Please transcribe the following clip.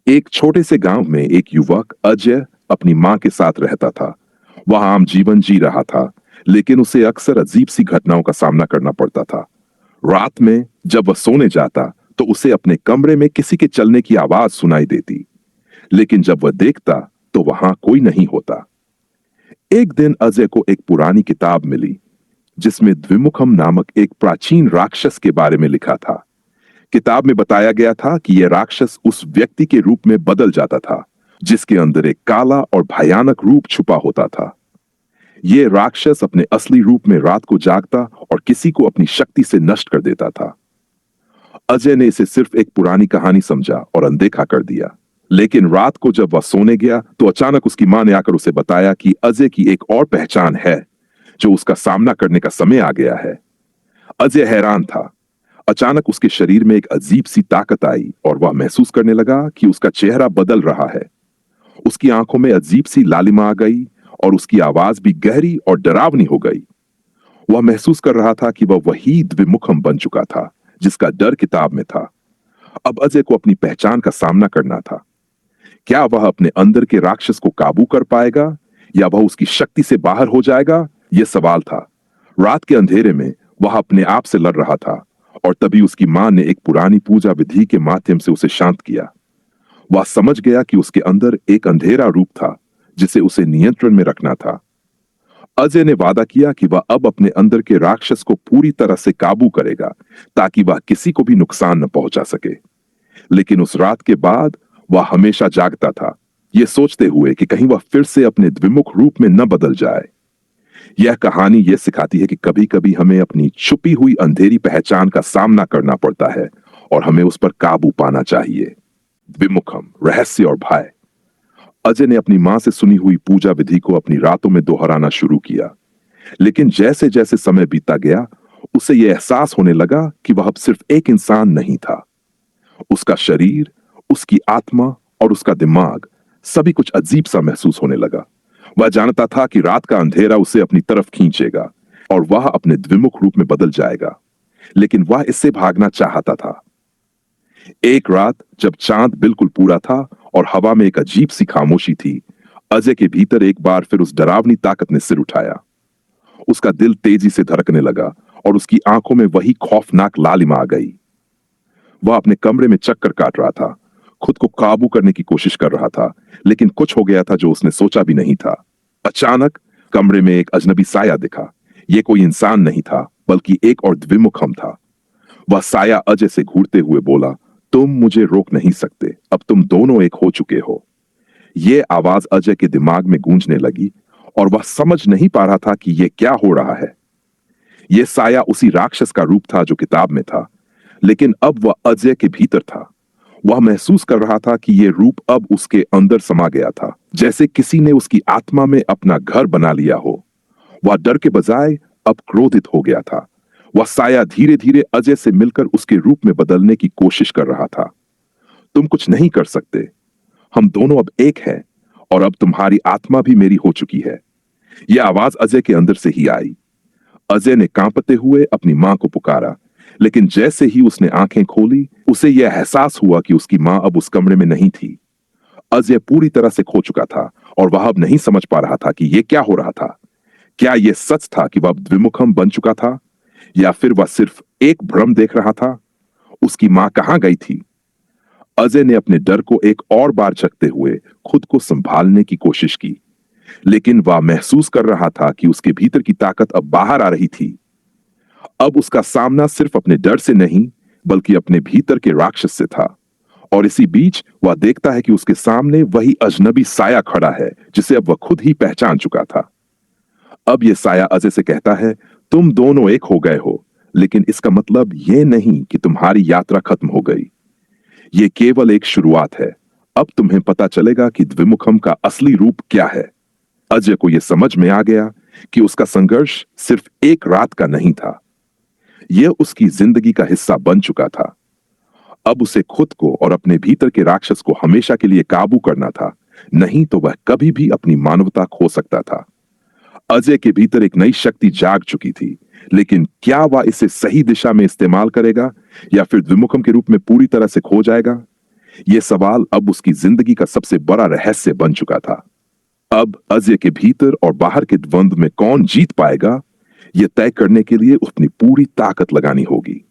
एक छोटे से गांव में एक युवक अजय अपनी मां के साथ रहता था। वह आम जीवन जी रहा था, लेकिन उसे अक्सर अजीब सी घटनाओं का सामना करना पड़ता था। रात में जब वह सोने जाता, तो उसे अपने कमरे में किसी के चलने की आवाज सुनाई देती, लेकिन जब वह देखता, तो वहां कोई नहीं होता। एक दिन अजय को एक पुरानी किताब मिली, जिसमें द्विमुखम नामक एक प्राचीन राक्षस के बारे में लिखा था। किताब में बताया गया था कि यह राक्षस उस व्यक्ति के रूप में बदल जाता था, जिसके अंदर एक काला और भयानक रूप छुपा होता था। यह राक्षस अपने असली रूप में रात को जागता और किसी को अपनी शक्ति से नष्ट कर देता था। अजय ने इसे सिर्फ एक पुरानी कहानी समझा और अनदेखा कर दिया। लेकिन रात को जब वह सोने गया, तो अचानक उसकी मां ने आकर उसे बताया कि अजय की एक और पहचान है, जो उसका सामना करने का समय आ गया है। अजय हैरान था। अचानक उसके शरीर में एक अजीब सी ताकत आई और वह महसूस करने लगा कि उसका चेहरा बदल रहा है। उसकी आंखों में अजीब सी लालिमा आ गई और उसकी आवाज भी गहरी और डरावनी हो गई। वह महसूस कर रहा था कि वह वही द्विमुखम बन चुका था, जिसका डर किताब में था। अब अजय को अपनी पहचान का सामना करना था। क्या वह अपने अंदर के राक्षस को काबू कर पाएगा, या वह उसकी शक्ति से बाहर हो जाएगा? यह सवाल था। रात के अंधेरे में वह अपने आप से लड़ रहा था, और तभी उसकी मां ने एक पुरानी पूजा विधि के माध्यम से उसे शांत किया। वह समझ गया कि उसके अंदर एक अंधेरा रूप था, जिसे उसे नियंत्रण में रखना था। अजय ने वादा किया कि वह अब अपने अंदर के राक्षस को पूरी तरह से काबू करेगा, ताकि वह किसी को भी नुकसान न पहुंचा सके। लेकिन उस रात के बाद वह हमेशा जागता था, यह सोचते हुए कि कहीं वह फिर से अपने द्विमुख रूप में न बदल जाए। यह कहानी यह सिखाती है कि कभी-कभी हमें अपनी छुपी हुई अंधेरी पहचान का सामना करना पड़ता है, और हमें उस पर काबू पाना चाहिए। द्विमुखम, रहस्य और भय। अजय ने अपनी मां से सुनी हुई पूजा विधि को अपनी रातों में दोहराना शुरू किया। लेकिन जैसे जैसे समय बीता गया, उसे यह एहसास होने लगा कि वह अब सिर्फ एक इंसान नहीं था। उसका शरीर, उसकी आत्मा और उसका दिमाग, सभी कुछ अजीब सा महसूस होने लगा। वह जानता था कि रात का अंधेरा उसे अपनी तरफ खींचेगा और वह अपने द्विमुख रूप में बदल जाएगा, लेकिन वह इससे भागना चाहता था। एक रात जब चांद बिल्कुल पूरा था और हवा में एक अजीब सी खामोशी थी, अजय के भीतर एक बार फिर उस डरावनी ताकत ने सिर उठाया। उसका दिल तेजी से धड़कने लगा और उसकी आंखों में वही खौफनाक लालिमा आ गई। वह अपने कमरे में चक्कर काट रहा था, खुद को काबू करने की कोशिश कर रहा था, लेकिन कुछ हो गया था जो उसने सोचा भी नहीं था। अचानक कमरे में एक अजनबी साया दिखा। यह कोई इंसान नहीं था, बल्कि एक और द्विमुखम था। वह साया अजय से घूरते हुए बोला, तुम मुझे रोक नहीं सकते, अब तुम दोनों एक हो चुके हो। यह आवाज अजय के दिमाग में गूंजने लगी, और वह समझ नहीं पा रहा था कि यह क्या हो रहा है। यह साया उसी राक्षस का रूप था जो किताब में था, लेकिन अब वह अजय के भीतर था। वह महसूस कर रहा था कि यह रूप अब उसके अंदर समा गया था, जैसे किसी ने उसकी आत्मा में अपना घर बना लिया हो। वह डर के बजाय अब क्रोधित हो गया था। वह साया धीरे धीरे अजय से मिलकर उसके रूप में बदलने की कोशिश कर रहा था। तुम कुछ नहीं कर सकते, हम दोनों अब एक हैं, और अब तुम्हारी आत्मा भी मेरी हो चुकी है। यह आवाज अजय के अंदर से ही आई। अजय ने कांपते हुए अपनी मां को पुकारा, लेकिन जैसे ही उसने आंखें खोली, उसे यह एहसास हुआ कि उसकी मां अब उस कमरे में नहीं थी। अजय पूरी तरह से खो चुका था, और वह अब नहीं समझ पा रहा था कि यह क्या हो रहा था। क्या यह सच था कि वह अब द्विमुखम बन चुका था, या फिर वह सिर्फ एक भ्रम देख रहा था? उसकी मां कहां गई थी? अजय ने अपने डर को एक और बार चखते हुए खुद को संभालने की कोशिश की, लेकिन वह महसूस कर रहा था कि उसके भीतर की ताकत अब बाहर आ रही थी। अब उसका सामना सिर्फ अपने डर से नहीं, बल्कि अपने भीतर के राक्षस से था। और इसी बीच वह देखता है कि उसके सामने वही अजनबी साया खड़ा है, जिसे अब वह खुद ही पहचान चुका था। अब यह साया अजय से कहता है, तुम दोनों एक हो गए हो, लेकिन इसका मतलब यह नहीं कि तुम्हारी यात्रा खत्म हो गई। यह केवल एक शुरुआत है। अब तुम्हें पता चलेगा कि द्विमुखम का असली रूप क्या है। अजय को यह समझ में आ गया कि उसका संघर्ष सिर्फ एक रात का नहीं था, यह उसकी जिंदगी का हिस्सा बन चुका था। अब उसे खुद को और अपने भीतर के राक्षस को हमेशा के लिए काबू करना था, नहीं तो वह कभी भी अपनी मानवता खो सकता था। अजय के भीतर एक नई शक्ति जाग चुकी थी, लेकिन क्या वह इसे सही दिशा में इस्तेमाल करेगा, या फिर द्विमुखम के रूप में पूरी तरह से खो जाएगा? यह सवाल अब उसकी जिंदगी का सबसे बड़ा रहस्य बन चुका था। अब अजय के भीतर और बाहर के द्वंद्व में कौन जीत पाएगा, यह तय करने के लिए अपनी पूरी ताकत लगानी होगी।